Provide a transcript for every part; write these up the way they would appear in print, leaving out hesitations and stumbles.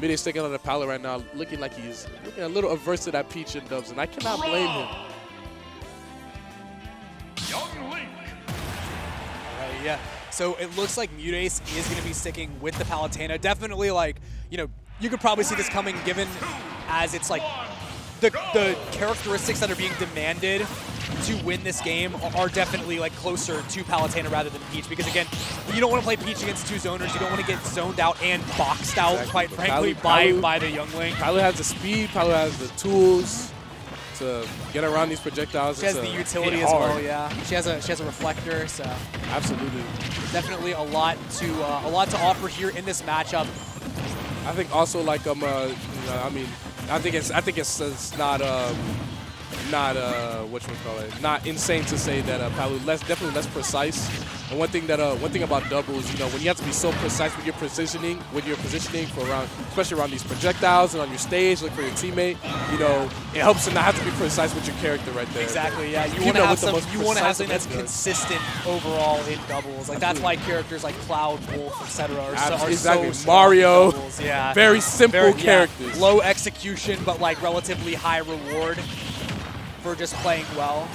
MuteAce sticking on the pallet right now, looking like he's looking a little averse to that peach and dubs, and I cannot blame him. Yeah. So it looks like MuteAce is going to be sticking with the Palutena. Definitely, like, you know, you could probably see this coming given as it's like the characteristics that are being demanded to win this game are definitely like closer to Palutena rather than Peach, because again, you don't want to play Peach against two zoners. You don't want to get zoned out and boxed out, quite frankly, by the youngling. Palu has the speed, Palu has the tools to get around these projectiles. She has the utility as well, yeah. She has a reflector, so absolutely, definitely a lot to offer here in this matchup. I think also like you know, I mean, I think it's not insane to say that Palu definitely less precise. And one thing about doubles, you know, when you have to be so precise with your positioning, for around, especially around these projectiles and on your stage, look for your teammate. You know, it helps to not have to be precise with your character right there. Exactly. Yeah. You want to have something that's consistent overall in doubles. Like that's why characters like Cloud, Wolf, etc. are so Mario. Doubles. Yeah. Very simple characters. Yeah. Low execution, but like relatively high reward for just playing well.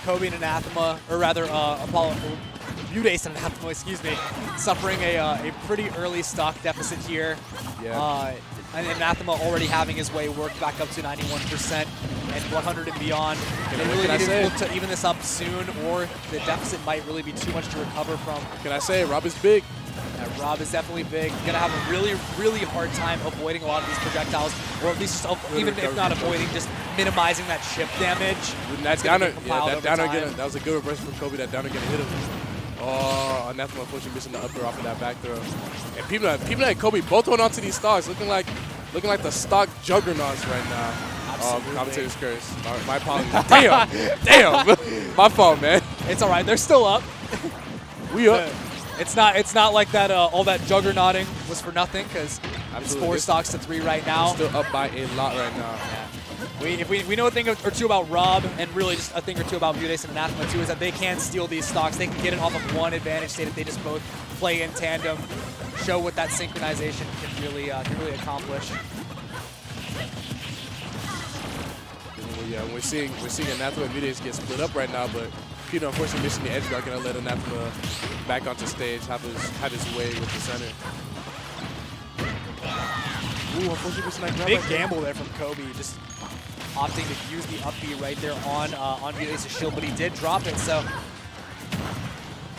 Kobe and Anathema, or rather MuteAce and Anathema, excuse me, suffering a pretty early stock deficit here. Yeah. And Anathema already having his way worked back up to 91% and 100 and beyond. They really need to look to even this up soon, or the deficit might really be too much to recover from. Can I say, Rob is big. Yeah, Rob is definitely big. Going to have a really, really hard time avoiding a lot of these projectiles, or at least just, even if not avoiding, just minimizing that chip damage. That downer, that was a good reverse from Kobe. That downer gonna hit him. Oh, Anathema unfortunately missing the up throw off of that back throw. And peabnut and Kobe both went onto these stocks, looking like the stock juggernauts right now. Absolutely. Commentator's curse. My apologies. Damn. My fault, man. It's all right. They're still up. We up. It's not like that. All that juggernauting was for nothing, because it's 4 stocks to 3 right now. We're still up by a lot right now. Yeah. If we know a thing or two about Rob, and really just a thing or two about MuteAce and Anathema too, is that they can steal these stocks. They can get it off of one advantage state if they just both play in tandem, show what that synchronization can really accomplish. Yeah, we're seeing Anathema and MuteAce get split up right now, but Peter unfortunately missing the edge guard, gonna let Anathema back onto stage, have his way with the center. Ooh, unfortunately missing that grab. Big gamble there from Kobe, just opting to use the up B right there on MuteAce's shield, but he did drop it, so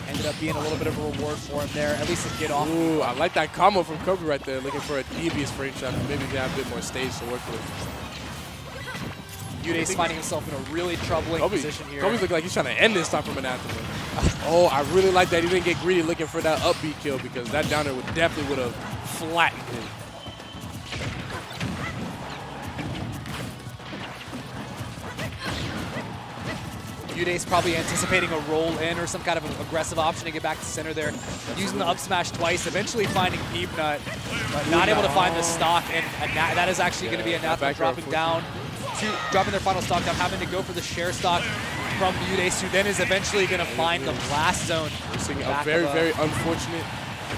ended up being a little bit of a reward for him there, at least to get off. Ooh, I like that combo from Kobe right there, looking for a devious frame shot, maybe they have a bit more stage to work with. MuteAce finding himself in a really troubling position here. Kobe looked like he's trying to end this time from Anathema. Oh, I really like that he didn't get greedy looking for that up B kill, because that downer would have flattened him. MuteAce probably anticipating a roll in or some kind of an aggressive option to get back to center there. Using the up smash twice, eventually finding peabnut, but not able to find the stock, and that is actually going to be Anathema dropping down, dropping their final stock down, having to go for the share stock from MuteAce, who then is eventually going to find the blast zone. We're seeing a very, very unfortunate.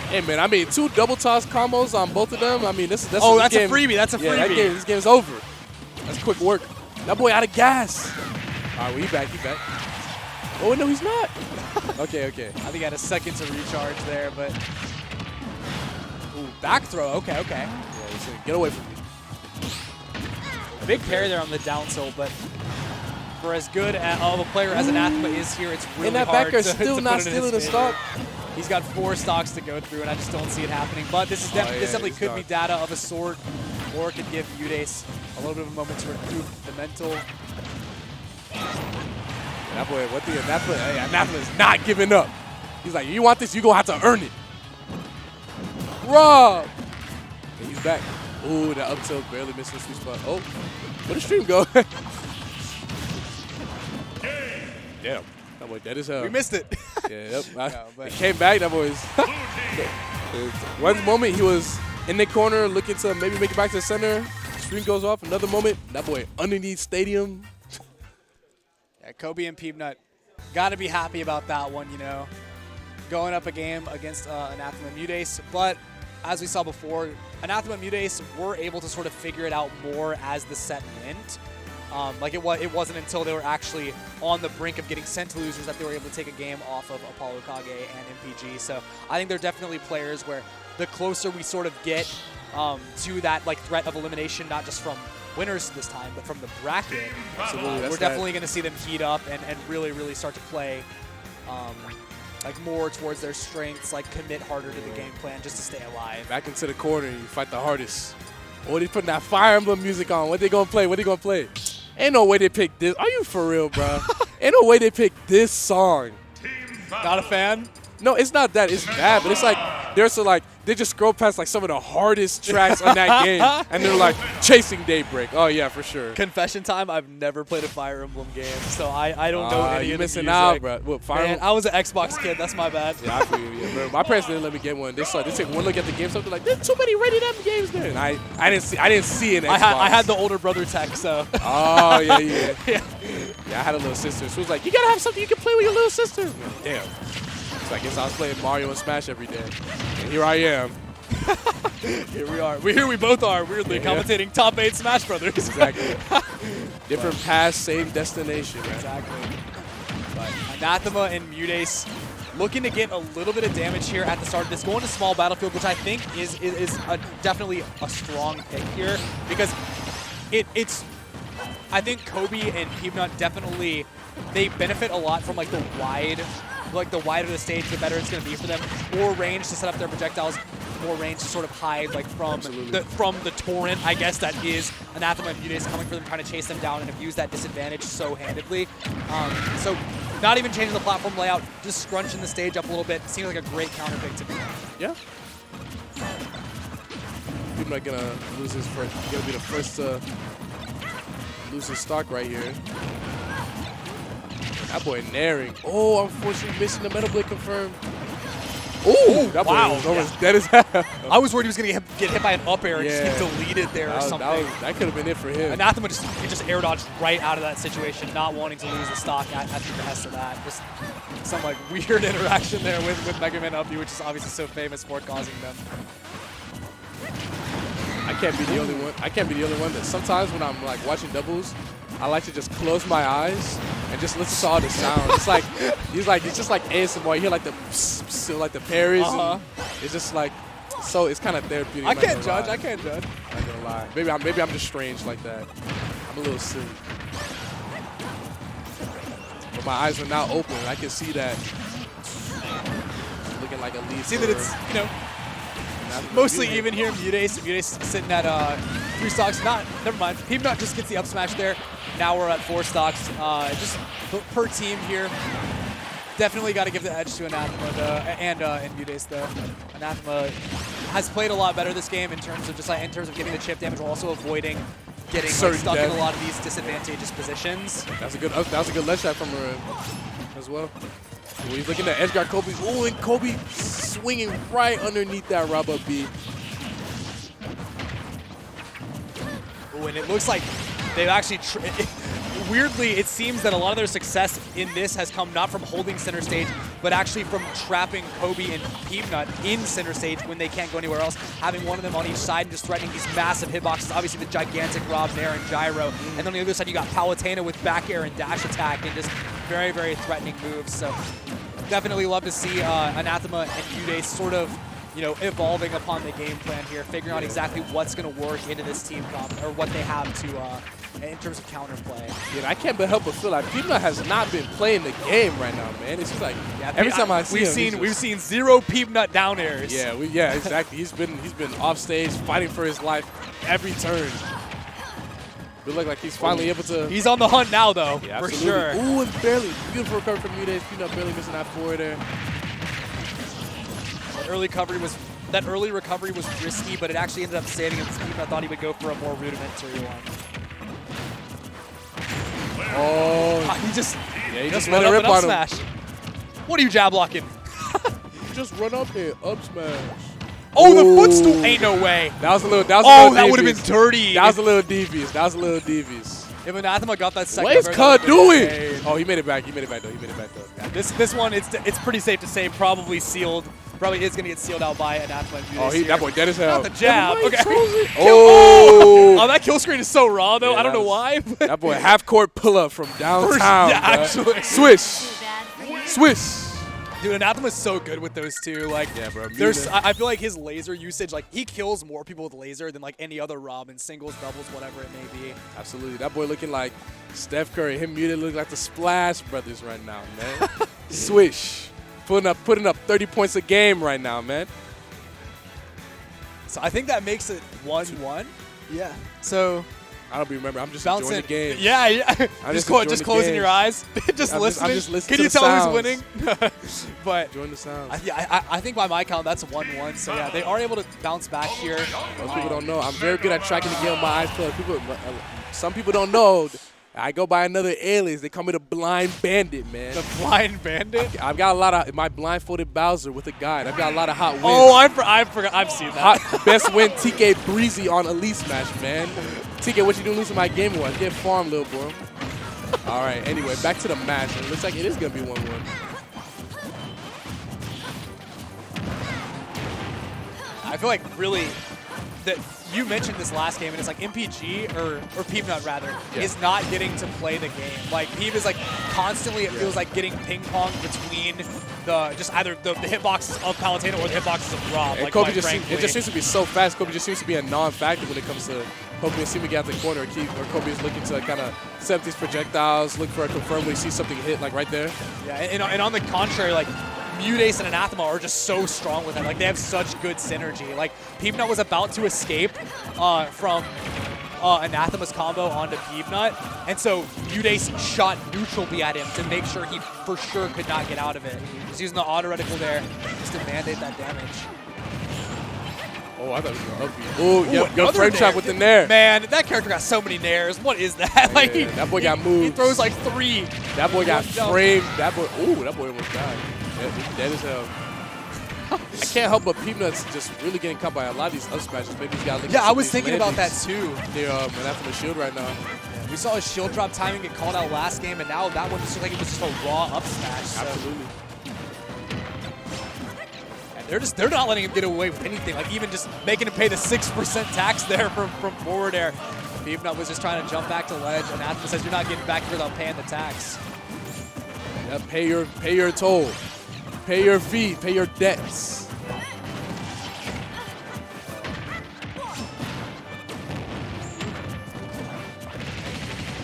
Hey man, I mean 2 double toss combos on both of them. I mean that's a freebie. That's a freebie. This game's over. That's quick work. That boy out of gas. All right, well, he back. Oh, no, he's not. Okay. I think he had a second to recharge there, but... Ooh, back throw. Okay. Yeah, he's saying, get away from me. Big parry there on the down tilt, but for as good of a player as Anathema is here, it's really hard back air still not stealing the stock. He's got 4 stocks to go through, and I just don't see it happening. But this definitely could be data of a sort, or it could give MuteAce a little bit of a moment to recoup the mental. That boy, Anathema is not giving up. He's like, you want this, you're going to have to earn it. Rob! And he's back. Ooh, that up tilt barely missing the sweet spot. Oh, where'd the stream go? Damn. That boy dead as hell. We missed it. Yeah, yep. It came back, that boy's. One moment he was in the corner looking to maybe make it back to the center. stream goes off. Another moment, that boy underneath stadium. Yeah, Kobe and peabnut got to be happy about that one, you know. Going up a game against Anathema and MuteAce. But as we saw before, Anathema and MuteAce were able to sort of figure it out more as the set went. Like it wasn't until they were actually on the brink of getting sent to losers that they were able to take a game off of Apollo Kage and MPG. So I think they're definitely players where the closer we sort of get to that like threat of elimination, not just from winners this time, but from the bracket, we're definitely going to see them heat up and really, really start to play like more towards their strengths, like commit harder to the game plan just to stay alive. Back into the corner, you fight the hardest. Oh, they putting that Fire Emblem music on. What they gonna play? What they gonna play? Ain't no way they picked this. Are you for real, bro? Ain't no way they picked this song. Not a fan? No, it's not that. It's bad, but it's like they just scroll past like some of the hardest tracks on that game, and they're like Chasing Daybreak. Oh yeah, for sure. Confession time: I've never played a Fire Emblem game, so I don't know any of the music. Missing out, bro. What, Fire Emblem? I was an Xbox kid. That's my bad. Yeah, I feel you. Yeah, bro. My parents didn't let me get one. They take one look at the game, something like there's too many rated M games there, and I didn't see an Xbox. I had the older brother tech, so. Oh yeah. Yeah, I had a little sister. She was like, you gotta have something you can play with your little sister. Like, damn. So I guess I was playing Mario and Smash every day. And here I am. Here we are. Here we both are, weirdly, commentating top 8 Smash Brothers. Exactly. Different paths, same destination, man. Exactly. But Anathema and MuteAce looking to get a little bit of damage here at the start of this. Going to small battlefield, which I think is definitely a strong pick here. Because it's I think Kobe and peabnut definitely, they benefit a lot from like the wider the stage, the better it's going to be for them. More range to set up their projectiles, more range to sort of hide like from the torrent, I guess, that is Anathema and MuteAce coming for them, trying to chase them down and abuse that disadvantage so handedly. So not even changing the platform layout, just scrunching the stage up a little bit. Seems like a great counter pick to me. Yeah. peabnut gonna lose his first. He's gonna be the first to lose his stock right here. That boy naring. Oh, unfortunately missing the Metal Blade confirmed. Oh, that boy was almost dead as hell. I was worried he was going to get hit by an up air and just get deleted there or something. That could have been it for him. Anathema just air dodged right out of that situation, not wanting to lose the stock at the behest of that. Just some like weird interaction there with Mega Man Uppy, which is obviously so famous for causing them. I can't be the only one. I can't be the only one that sometimes when I'm like watching doubles, I like to just close my eyes and just listen to all the sounds. It's like it's just like ASMR. You hear like the parries. And it's just like it's kind of therapeutic. I can't judge. I can't judge. I'm not gonna lie. Maybe I'm just strange like that. I'm a little silly. But my eyes are now open. I can see that. Looking like a lead. See that it's mostly even here. MuteAce sitting at 3 stocks. Never mind. peabnut just gets the up smash there. Now we're at 4 stocks. Just per team here. Definitely got to give the edge to Anathema and MuteAce though. Anathema has played a lot better this game in terms of getting the chip damage while also avoiding getting stuck in a lot of these disadvantageous positions. That was a good ledge shot from her as well. Ooh, he's looking at edge guard Kobe. Oh, and Kobe swinging right underneath that rubber B. Oh, and it looks like they've actually, weirdly, it seems that a lot of their success in this has come not from holding center stage, but actually from trapping Kobe and peabnut in center stage when they can't go anywhere else, having one of them on each side and just threatening these massive hitboxes, obviously the gigantic Rob Nair and gyro, and then on the other side you got Palutena with back air and dash attack and just very, very threatening moves. So definitely love to see Anathema and MuteAce sort of, evolving upon the game plan here, figuring out exactly what's going to work into this team comp, or what they have to, in terms of counterplay. Yeah, I can't help but feel like peabnut has not been playing the game right now, man. It's just like every time I see him, we've seen 0 peabnut down airs. Yeah, exactly. He's been off stage fighting for his life every turn. It look like he's finally able to. He's on the hunt now, though, yeah, for sure. Ooh, and barely beautiful recovery from MuteAce. peabnut barely missing that forward there. That early recovery was risky, but it actually ended up saving him. peabnut thought he would go for a more rudimentary one. Oh, he just let it rip on smash. What are you jab blocking? Just run up here, up smash. Oh, the footstool. Ain't no way. That was a little. Oh, that would have been dirty. That was a little devious. That was a little devious. If Anathema got that second, what is Cud doing? Oh, he made it back. He made it back though. Yeah, this one, it's pretty safe to say probably sealed. Probably is gonna get sealed out by Anathema. Oh, that boy dead as hell. Not the jab. Okay. Oh. Oh, that kill screen is so raw though. Yeah, I don't know why. That boy half court pull up from downtown. Yeah, actually. Swish. Swish. Dude, Anathema's so good with those two. Like, yeah, bro. I feel like his laser usage, like, he kills more people with laser than like any other Rob in singles, doubles, whatever it may be. Absolutely. That boy looking like Steph Curry. Him muted look like the Splash Brothers right now, man. Swish. Putting up 30 points a game right now, man. So I think that makes it 1-1. Yeah. So I don't remember. I'm just bouncing enjoying the game. Yeah. Just closing your eyes, just listening. I'm just listening. Can you tell sounds. who's winning? But enjoying the sounds. I think by my count that's 1-1. So yeah, they are able to bounce back here. Most people don't know. I'm very good at tracking the game with my eyes closed. Some people don't know. I go by another alias. They call me the Blind Bandit, man. The Blind Bandit? I've got a lot of my blindfolded Bowser with a guide. I've got a lot of hot wins. Oh, I forgot. I've seen that. Best win TK Breezy on Elite Smash, man. TK, what you doing losing my game was? Get farmed, little bro. All right, anyway, back to the match. It looks like it is going to be 1-1. I feel like really that you mentioned this last game, and it's like MPG or peabnut rather is not getting to play the game. Like Peab is like constantly, it feels like getting ping pong between the just either the hitboxes of Palutena or the hitboxes of Rob. And like, Kobe it just seems to be so fast. Kobe just seems to be a non-factor when it comes to Kobe seeing me get out the corner, or Kobe is looking to kind of set up these projectiles, look for a confirm when he sees something hit like right there. Yeah, and on the contrary, like MuteAce and Anathema are just so strong with it. Like, they have such good synergy. Like, peabnut was about to escape from Anathema's combo onto peabnut, and so MuteAce shot neutral B at him to make sure he for sure could not get out of it. He's using the auto reticle there just to mandate that damage. Oh, I thought he was going to up. Oh, yo, frame trap with the nair. Man, that character got so many nairs. What is that? Like, yeah, that boy got moved. He throws like 3. That boy got framed. That boy almost died. Yeah, he's dead as hell. I can't help but peabnut's just really getting caught by a lot of these up smashes. Maybe he's got. Yeah, I was thinking about that too. They're after the shield right now. Yeah, we saw his shield drop timing get called out last game, and now that one just like it was just a raw up smash. So. Absolutely. They're not letting him get away with anything, like even just making him pay the 6% tax there from forward air. peabnut was just trying to jump back to ledge, and Anathema says you're not getting back here without paying the tax. Yeah, pay your toll, pay your fee, pay your debts.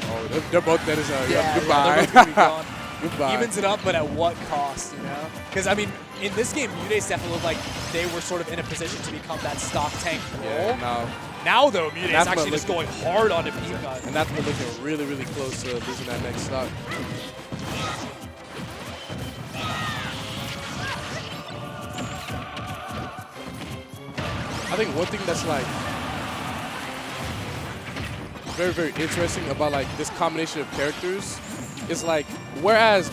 Oh, they're both dead as hell. Yeah, goodbye. they're both gonna be gone. Goodbye. Evens it up, but at what cost, you know? Because, I mean, in this game, MuteAce definitely looked like they were sort of in a position to become that stock tank role. Yeah, now, though, MuteAce actually just going hard onto peabnut. And that's been looking really, really close to losing that next stock. I think one thing that's like very, very interesting about like this combination of characters is like whereas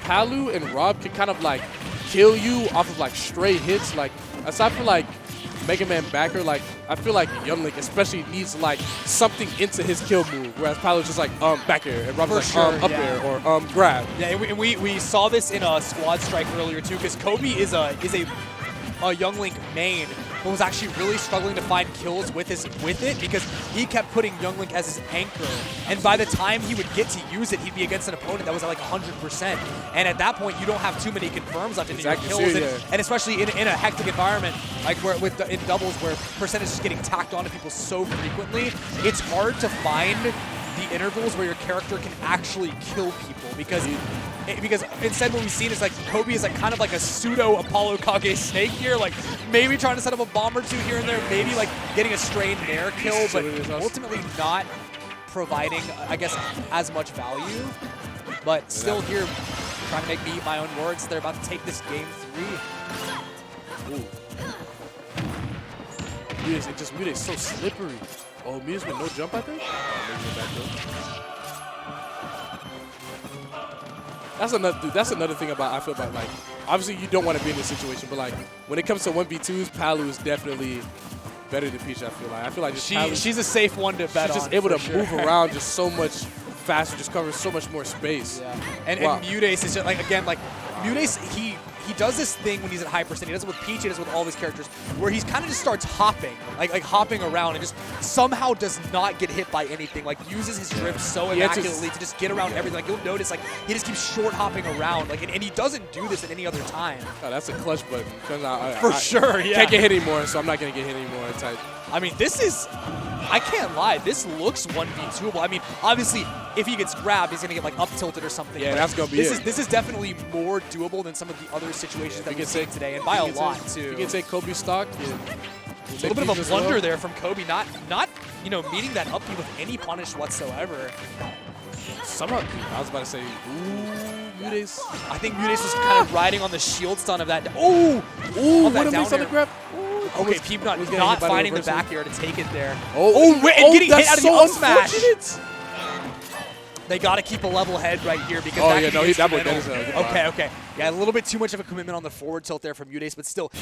Palu and Rob can kind of like kill you off of like stray hits, like aside from like Mega Man backer, like I feel like Young Link especially needs like something into his kill move, whereas Palu's just like back air and Rob's like up air or grab. Yeah, and we saw this in a Squad Strike earlier too, because Kobe is a Young Link main, but was actually really struggling to find kills with it because he kept putting Young Link as his anchor. And by the time he would get to use it, he'd be against an opponent that was at like 100%. And at that point, you don't have too many confirms left in your kills. And especially in a hectic environment, like where in doubles where percentage is getting tacked onto people so frequently, it's hard to find the intervals where your character can actually kill people because instead what we've seen is like Kobe is like kind of like a pseudo Apollo Kage Snake here, like maybe trying to set up a bomb or two here and there, maybe like getting a stray nair kill, but ultimately not providing, I guess, as much value. But still here, trying to make me eat my own words. They're about to take this game 3. Ooh. MuteAce is so slippery. Oh, MuteAce with no jump, I think? That's another thing I feel about like obviously you don't want to be in this situation, but like when it comes to 1v2s, Palu is definitely better than Peach. I feel like just she's a safe one to bet on. She's just able to move around just so much faster, just covers so much more space. Yeah, and MuteAce is just like, again, like MuteAce, he does this thing when he's at high percent. He does it with Peach, he does it with all of his characters, where he's kind of just starts hopping, like hopping around, and just somehow does not get hit by anything. Like uses his drift so immaculately to just get around everything. Like you'll notice, like he just keeps short hopping around, like, and he doesn't do this at any other time. Oh, that's a clutch button. For sure, yeah. Can't get hit anymore, so I'm not gonna get hit anymore. Type. I mean, this is, I can't lie, this looks 1v2able. I mean, obviously, if he gets grabbed, he's going to get like up tilted or something. Yeah, that's going to be it. This is definitely more doable than some of the other situations that we've seen today, and by a lot, too. You can take Kobe stock. A little bit of a blunder there from Kobe, not you know, meeting that up with any punish whatsoever. Somehow, I was about to say, ooh, MuteAce. I think MuteAce was kind of riding on the shield stun of that. Ooh, what a miss on the grab. Okay, peabnut not finding the back air to take it there. And getting hit out of the up smash. Unfortunate. They got to keep a level head right here because Okay. Yeah, a little bit too much of a commitment on the forward tilt there from MuteAce, but still,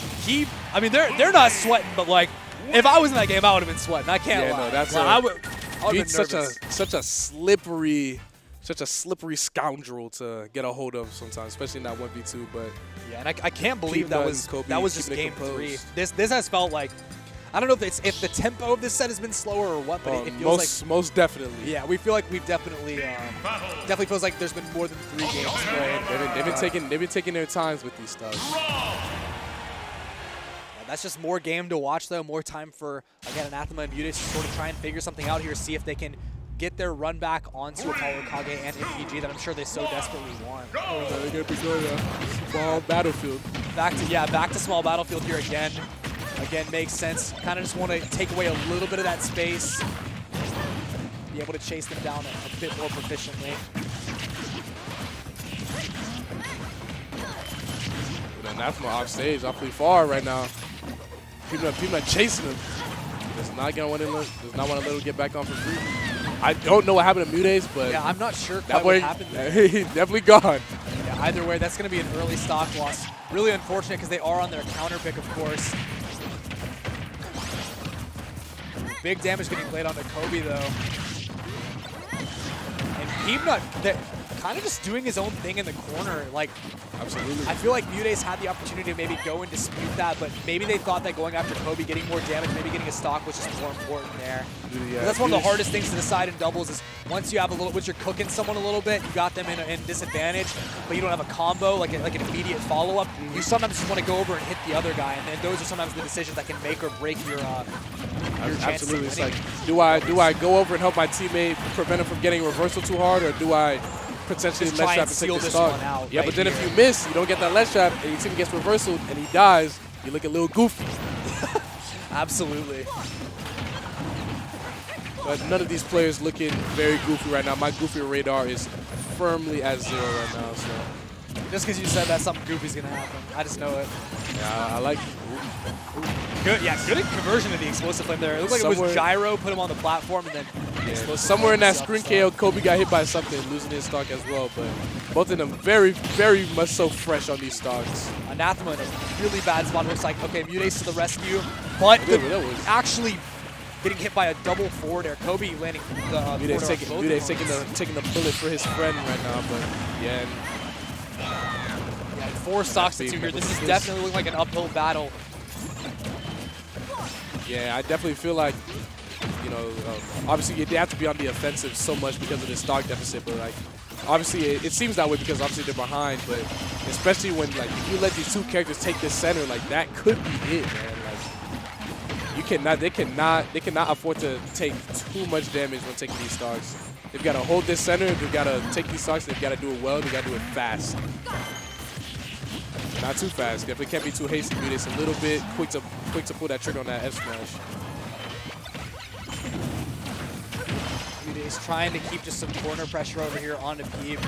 I mean, they're not sweating, but like, if I was in that game, I would have been sweating. I can't lie. No, that's I would have been such a slippery scoundrel to get a hold of sometimes, especially in that 1v2. But yeah, and I can't believe that was just game 3. This has felt like, I don't know if the tempo of this set has been slower or what, but it feels most definitely. Yeah, we feel like we've definitely feels like there's been more than 3 games played. They've been taking their times with these stuff. That's just more game to watch, though. More time for, again, Anathema and MuteAce to sort of try and figure something out here, see if they can get their run back onto Apollo Kage and MPG that I'm sure they so desperately want. They're going to be going small battlefield. Back to small battlefield here again. Again, makes sense. Kind of just want to take away a little bit of that space. Be able to chase them down a bit more proficiently. Anathema off stage, awfully far right now. Peabnut chasing him. Does not want to let him get back on for free. I don't know what happened to MuteAce, but yeah, I'm not sure quite what happened there. He's definitely gone. Yeah, either way, that's going to be an early stock loss. Really unfortunate because they are on their counter pick, of course. Big damage getting played onto Kobe, though. And peabnut, they're kind of just doing his own thing in the corner. Like, absolutely. I feel like MuteAce had the opportunity to maybe go and dispute that, but maybe they thought that going after Kobe, getting more damage, maybe getting a stock was just more important there. Yeah, that's one of the hardest things to decide in doubles is once you have once you're cooking someone a little bit, you got them in disadvantage, but you don't have a combo, like an immediate follow-up. You sometimes just want to go over and hit the other guy, and those are sometimes the decisions that can make or break your absolutely. It's like, do I go over and help my teammate prevent him from getting reversal too hard, or do I potentially let trap and take the stock? Yeah, but then if you miss, you don't get that let trap, and your team gets reversal and he dies, you look a little goofy. Absolutely. But none of these players looking very goofy right now. My goofy radar is firmly at 0 right now. So just because you said that something goofy's gonna happen, I just know it. Yeah, I like. Good, yeah, good conversion of the explosive flame there. It looked like it was gyro, put him on the platform, and then somewhere in that screen KO, Kobe got hit by something, losing his stock as well. But both of them very, very much so fresh on these stocks. Anathema in a really bad spot. It looks like, okay, MuteAce to the rescue, but actually getting hit by a double forward there. Kobe landing the MuteAce taking the bullet for his friend right now, but yeah. 4 stocks to 2 here. This is definitely looking like an uphill battle. Yeah, I definitely feel like, you know, obviously you have to be on the offensive so much because of the stock deficit, but like, obviously it seems that way because obviously they're behind, but especially when like if you let these 2 characters take the center, like that could be it, man. Like they cannot afford to take too much damage when taking these stocks. They've got to hold this center, they've got to take these stocks, they've got to do it well, they've got to do it fast. Not too fast. Definitely can't be too hasty. MuteAce a little bit quick to pull that trigger on that F smash. MuteAce trying to keep just some corner pressure over here onto Peab.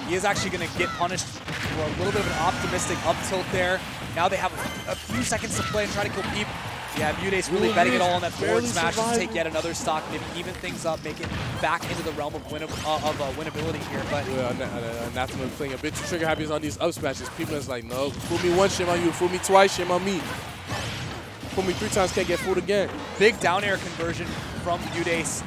He is actually going to get punished for a little bit of an optimistic up tilt there. Now they have a few seconds to play and try to kill Peab. Yeah, MuteAce really betting it all on that forward barely smash to surviving. take yet another stock, maybe even things up, make it back into the realm of winnability here. But Yeah, Anathema playing a bit too trigger happy on these up smashes. Peabnut's like, no, fool me once, shame on you. Fool me twice, shame on me. Fool me 3 times, can't get fooled again. big down air conversion from MuteAce,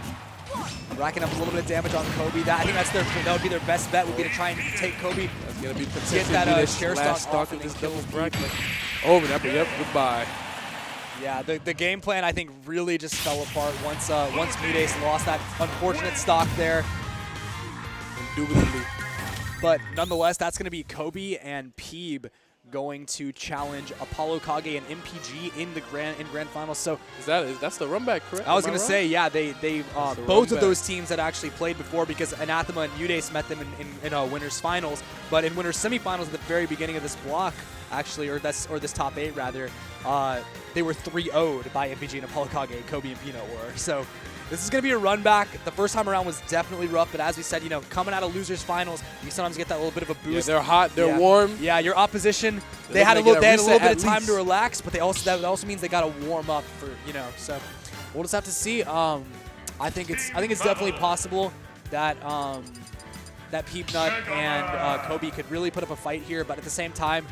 racking up a little bit of damage on Kobe. I think that would be their best bet, would be to try and take Kobe, That's gonna be get that chair last stock off, stock and of this then kill devil's Peab. bracket. Over that, but yep, goodbye. Yeah, the game plan I think really just fell apart once MuteAce lost that unfortunate stock there. Indubitably. But nonetheless, that's going to be Kobe and Peab going to challenge Apollo Kage and MPG in the grand finals. So That's the run back, correct? I was Am going to right? say, yeah, the both of run those back. teams had actually played before because Anathema and MuteAce met them in winners finals. But in winners semifinals at the very beginning of this block, actually, or this top 8 rather, they were 3-0'd by MPG and Apollo Kage. Kobe and Peanut were. So this is going to be a run back. The first time around was definitely rough, but as we said, coming out of losers finals, you sometimes get that little bit of a boost. Yeah, they're hot, they're warm. Yeah, your opposition, They're they had a gonna little, get a little reset bit at of time to least. relax, but that also means they got to warm up for, So we'll just have to see. I think it's definitely possible that that peabnut and Kobe could really put up a fight here, but at the same time,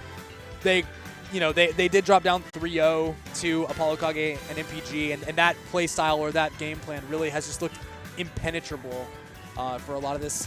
they did drop down 3-0 to Apollo Kage and MPG, and that play style or that game plan really has just looked impenetrable for a lot of this